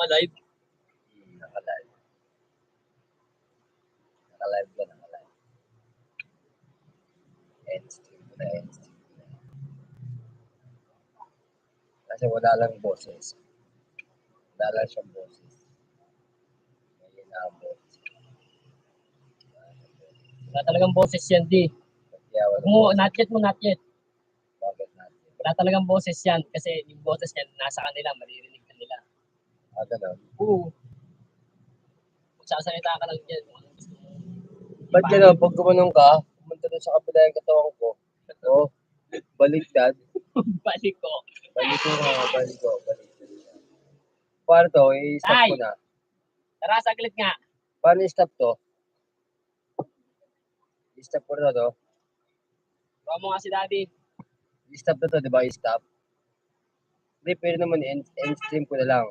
Naka-live? Naka-live. Naka-live ka, naka-live. End stream ko na, end stream ko na. Kasi wala lang boses. Wala lang siyang boses. May inaabot. Wala talagang boses yan, di. Kaya wala Mo, boses. not yet. Bakit natin? Wala talagang boses yan kasi yung boses yan nasa kanila, maririnig kanila. Ganun. Oo. Kung sasalita ka lang dyan, kung anong gusto mo. Ba't gano'n? Pag gumanong ka, pumunta doon sa kabila yung katawan ko. Oh, baliktad. Balik ko. Balik ko. Paano to? I-stop ko na. Tara, saglit nga. Paano i-stop to? I-stop ko na to. Bawa mo nga si Daddy. I-stop na to, di ba? I-stop. Hindi, pwede naman end stream ko na lang.